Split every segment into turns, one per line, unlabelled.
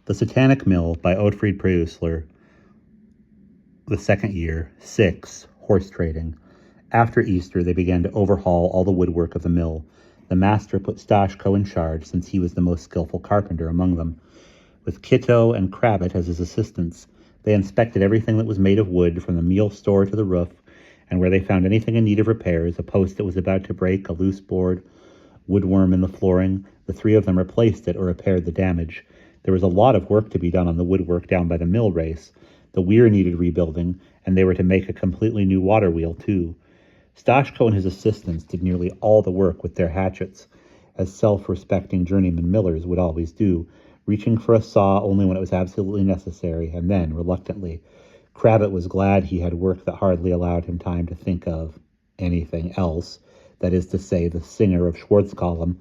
The Satanic Mill by Otfried Preussler. The second year. 6. Horse trading. After Easter, they began to overhaul all the woodwork of the mill. The master put Stashko in charge, since he was the most skillful carpenter among them, with Kitto and Krabbit as his assistants. They inspected everything that was made of wood, from the meal store to the roof, and where they found anything in need of repairs, a post that was about to break, a loose board, woodworm in the flooring, the three of them replaced it or repaired the damage. There was a lot of work to be done on the woodwork down by the mill race. The weir needed rebuilding, and they were to make a completely new water wheel, too. Stashko and his assistants did nearly all the work with their hatchets, as self-respecting journeyman millers would always do, reaching for a saw only when it was absolutely necessary, and then, reluctantly. Krabbit was glad he had work that hardly allowed him time to think of anything else, that is to say, the singer of Schwarzkolumn.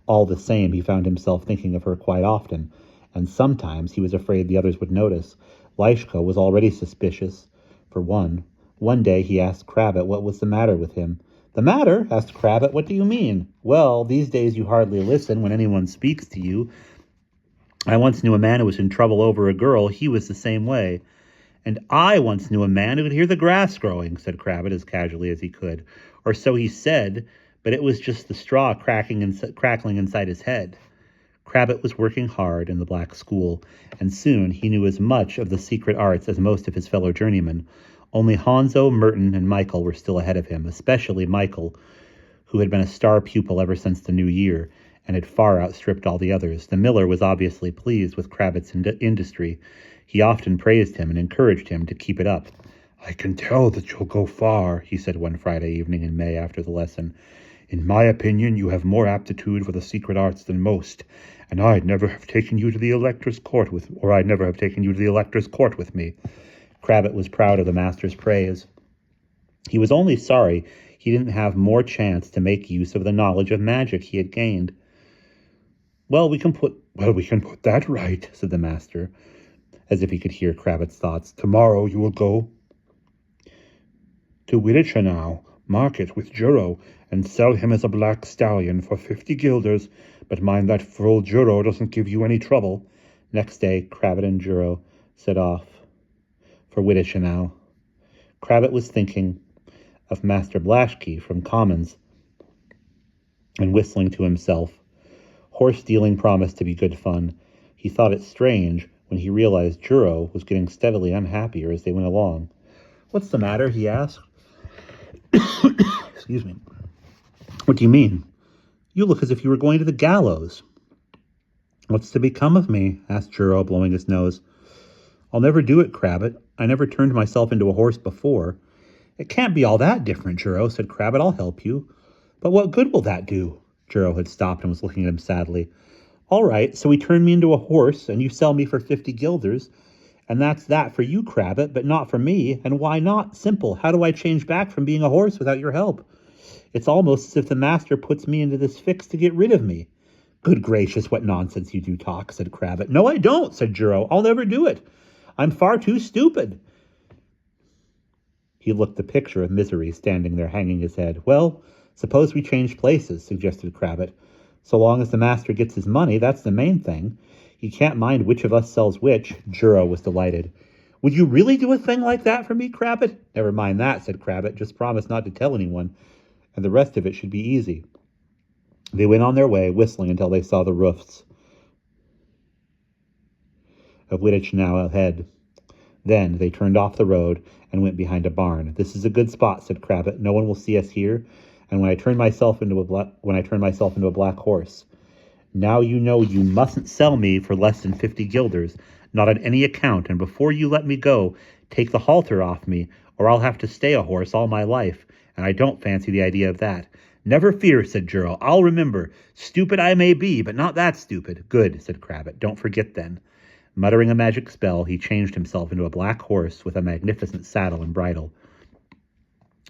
All the same, he found himself thinking of her quite often, and sometimes he was afraid the others would notice. Leishko was already suspicious, for one. One day he asked Krabbit what was the matter with him. "The matter?" asked Krabbit. "What do you mean?" "Well, these days you hardly listen when anyone speaks to you. I once knew a man who was in trouble over a girl. He was the same way." "And I once knew a man who could hear the grass growing," said Krabbit as casually as he could. "Or so he said, but it was just the straw crackling inside his head." Krabbit was working hard in the black school, and soon he knew as much of the secret arts as most of his fellow journeymen. Only Hanzo, Merton, and Michael were still ahead of him, especially Michael, who had been a star pupil ever since the new year, and had far outstripped all the others. The miller was obviously pleased with Krabbit's industry. He often praised him and encouraged him to keep it up. "I can tell that you'll go far," he said one Friday evening in May after the lesson. "In my opinion, you have more aptitude for the secret arts than most, and I'd never have taken you to the elector's court with me." Krabbit was proud of the master's praise. He was only sorry he didn't have more chance to make use of the knowledge of magic he had gained. Well, we can put that right," said the master, as if he could hear Krabbit's thoughts. "Tomorrow you will go to Wittichenau market with Juro and sell him as a black stallion for 50 guilders, but mind that fool Juro doesn't give you any trouble." Next day, Krabbit and Juro set off for Wittichenau. Krabbit was thinking of Master Blashki from Commons and whistling to himself. Horse dealing promised to be good fun. He thought it strange when he realized Juro was getting steadily unhappier as they went along. "What's the matter?" he asked. Excuse me. "What do you mean? You look as if you were going to the gallows." "What's to become of me?" asked Juro, blowing his nose. "I'll never do it, Krabbit. I never turned myself into a horse before." "It can't be all that different, Juro," said Krabbit. "I'll help you." "But what good will that do?" Juro had stopped and was looking at him sadly. "All right, so we turn me into a horse, and you sell me for 50 guilders. And that's that for you, Krabbit, but not for me. And why not? Simple. How do I change back from being a horse without your help? It's almost as if the master puts me into this fix to get rid of me." "Good gracious, what nonsense you do talk," said Krabbit. "No, I don't," said Juro. "I'll never do it. I'm far too stupid." He looked the picture of misery standing there hanging his head. "Well, suppose we change places," suggested Krabbit. "So long as the master gets his money, that's the main thing. He can't mind which of us sells which." Juro was delighted. "Would you really do a thing like that for me, Krabbit?" "Never mind that," said Krabbit. "Just promise not to tell anyone, and the rest of it should be easy." They went on their way, whistling until they saw the roofs of Wittichenau ahead. Then they turned off the road and went behind a barn. "This is a good spot," said Krabbit. "No one will see us here, and when I turn myself into a black horse. Now you know you mustn't sell me for less than 50 guilders, not on any account, and before you let me go, take the halter off me, or I'll have to stay a horse all my life, and I don't fancy the idea of that." "Never fear," said Juro. "I'll remember. Stupid I may be, but not that stupid." "Good," said Krabbit. "Don't forget then." Muttering a magic spell, he changed himself into a black horse with a magnificent saddle and bridle.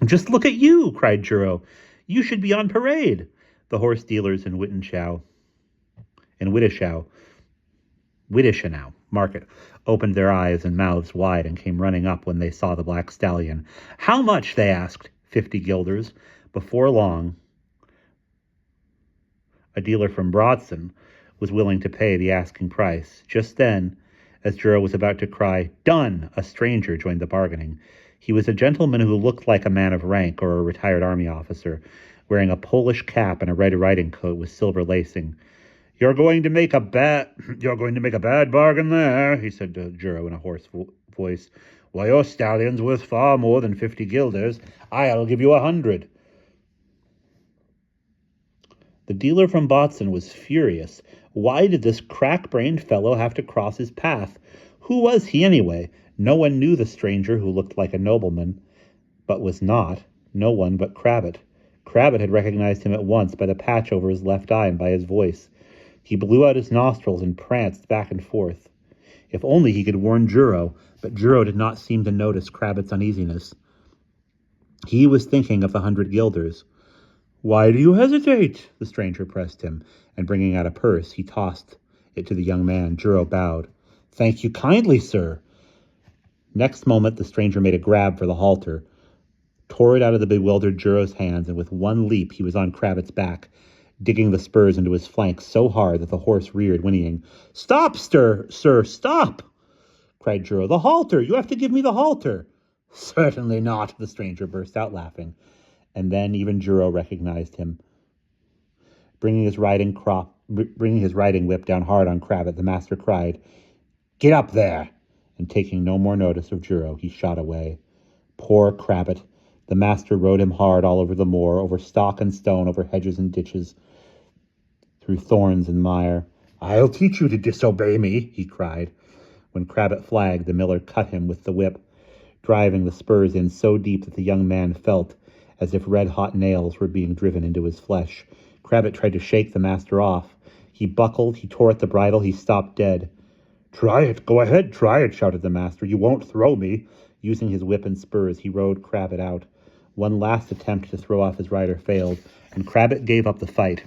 "Just look at you!" cried Juro. "You should be on parade." The horse dealers in Wittichenau market opened their eyes and mouths wide and came running up when they saw the black stallion. "How much?" they asked. 50 guilders. Before long, a dealer from Broadson was willing to pay the asking price. Just then, As Juro was about to cry, "Done!" a stranger joined the bargaining. He was a gentleman who looked like a man of rank or a retired army officer, wearing a Polish cap and a red riding coat with silver lacing. You're going to make a bad bargain there," he said to Juro in a hoarse voice. "Why, your stallion's worth far more than 50 guilders. I'll give you 100. The dealer from Botzen was furious. Why did this crack-brained fellow have to cross his path? Who was he anyway? No one knew the stranger who looked like a nobleman, but was not. No one but Crabbit. Crabbit had recognized him at once by the patch over his left eye and by his voice. He blew out his nostrils and pranced back and forth. If only he could warn Juro, but Juro did not seem to notice Crabbit's uneasiness. He was thinking of the 100 guilders. "Why do you hesitate?" The stranger pressed him, and bringing out a purse, he tossed it to the young man. Juro bowed. "Thank you kindly, sir." Next moment, the stranger made a grab for the halter, tore it out of the bewildered Juro's hands, and with one leap he was on Crabbit's back, digging the spurs into his flanks so hard that the horse reared, whinnying. "Stop, sir, stop!" cried Juro. "The halter! You have to give me the halter!" "Certainly not," the stranger burst out laughing. And then even Juro recognized him. Bringing his riding whip down hard on Crabbit, the master cried, "Get up there!" And taking no more notice of Juro, he shot away. Poor Crabbit. The master rode him hard all over the moor, over stock and stone, over hedges and ditches, through thorns and mire. "I'll teach you to disobey me," he cried. When Crabbit flagged, the miller cut him with the whip, driving the spurs in so deep that the young man felt as if red-hot nails were being driven into his flesh. Crabbit tried to shake the master off. He buckled, he tore at the bridle, he stopped dead. "Try it, go ahead, try it," shouted the master. "You won't throw me." Using his whip and spurs, he rode Crabbit out. One last attempt to throw off his rider failed, and Crabbit gave up the fight.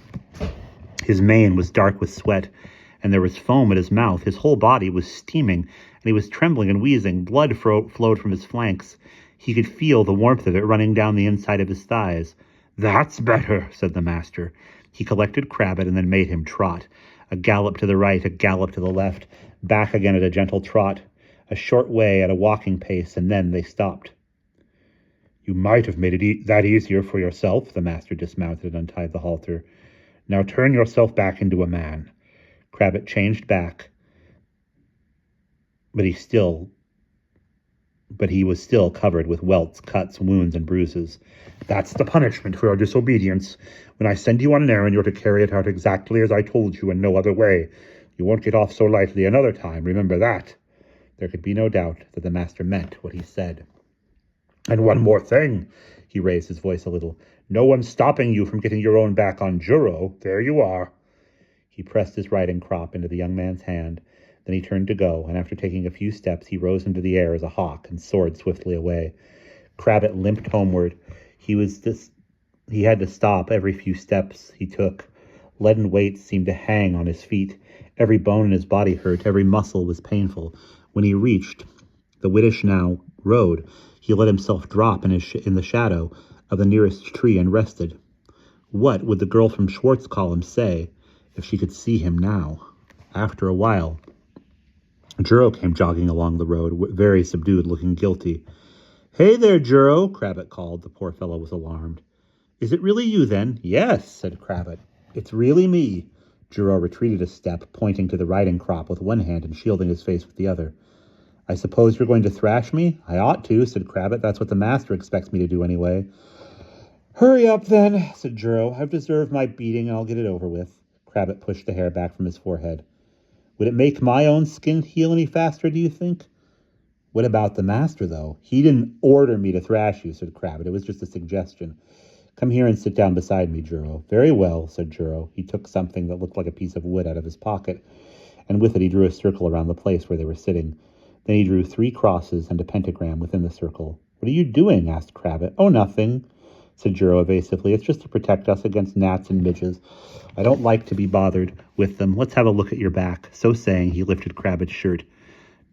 His mane was dark with sweat, and there was foam at his mouth. His whole body was steaming, and he was trembling and wheezing. Blood flowed from his flanks. He could feel the warmth of it running down the inside of his thighs. "That's better," said the master. He collected Crabbit and then made him trot. A gallop to the right, a gallop to the left, back again at a gentle trot, a short way at a walking pace, and then they stopped. "You might have made it that easier for yourself." The master dismounted and untied the halter. "Now turn yourself back into a man." Crabbit changed back, but he was still covered with welts, cuts, wounds, and bruises. "That's the punishment for your disobedience. When I send you on an errand, you're to carry it out exactly as I told you and no other way. You won't get off so lightly another time, remember that." There could be no doubt that the master meant what he said. "And one more thing," he raised his voice a little. "No one's stopping you from getting your own back on Juro. There you are." He pressed his riding crop into the young man's hand. Then he turned to go, and after taking a few steps, he rose into the air as a hawk and soared swiftly away. Crabbit limped homeward. He had to stop every few steps he took. Leaden weights seemed to hang on his feet. Every bone in his body hurt. Every muscle was painful. When he reached the Wittich road, he let himself drop in the shadow of the nearest tree and rested. What would the girl from Schwarzkolm say if she could see him now? After a while, Juro came jogging along the road, very subdued, looking guilty. "Hey there, Juro," Crabbit called. The poor fellow was alarmed. "Is it really you, then?" "Yes," said Crabbit. "It's really me." Juro retreated a step, pointing to the riding crop with one hand and shielding his face with the other. "I suppose you're going to thrash me?" "I ought to," said Crabbit. "That's what the master expects me to do anyway." "Hurry up, then," said Juro. "I've deserved my beating, and I'll get it over with." Crabbit pushed the hair back from his forehead. "Would it make my own skin heal any faster, do you think?" "What about the master, though?" "He didn't order me to thrash you," said Crabbit. "It was just a suggestion. Come here and sit down beside me, Juro." "Very well," said Juro. He took something that looked like a piece of wood out of his pocket, and with it he drew a circle around the place where they were sitting. Then he drew 3 crosses and a pentagram within the circle. "What are you doing?" asked Crabbit. "Oh, nothing," said Juro evasively. "It's just to protect us against gnats and midges. I don't like to be bothered with them. Let's have a look at your back." So saying, he lifted Crabbit's shirt.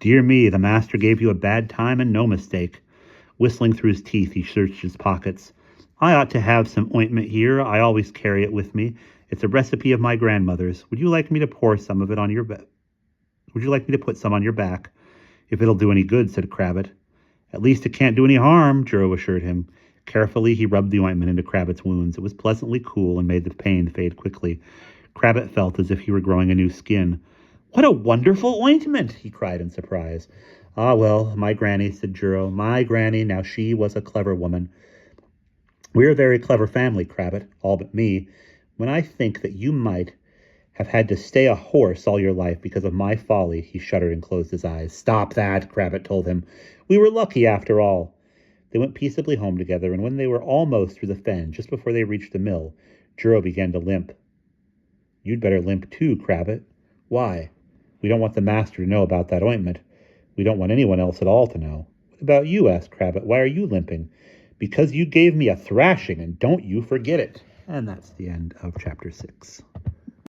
"Dear me, the master gave you a bad time and no mistake." Whistling through his teeth, he searched his pockets. "I ought to have some ointment here. I always carry it with me. It's a recipe of my grandmother's. Would you like me to pour some of it on your Would you like me to put some on your back? If it'll do any good, said Crabbit. At least it can't do any harm, Juro assured him. Carefully, he rubbed the ointment into Crabbit's wounds. It was pleasantly cool and made the pain fade quickly. Crabbit felt as if he were growing a new skin. What a wonderful ointment, he cried in surprise. Ah, well, my granny, said Juro. My granny, now she was a clever woman. We're a very clever family, Crabbit, all but me. When I think that you might have had to stay a horse all your life because of my folly, he shuddered and closed his eyes. Stop that, Crabbit told him. We were lucky after all. They went peaceably home together, and when they were almost through the fen, just before they reached the mill, Juro began to limp. You'd better limp too, Crabbit. Why? We don't want the master to know about that ointment. We don't want anyone else at all to know. What about you? Asked Crabbit. Why are you limping? Because you gave me a thrashing, and don't you forget it. And that's the end of chapter 6.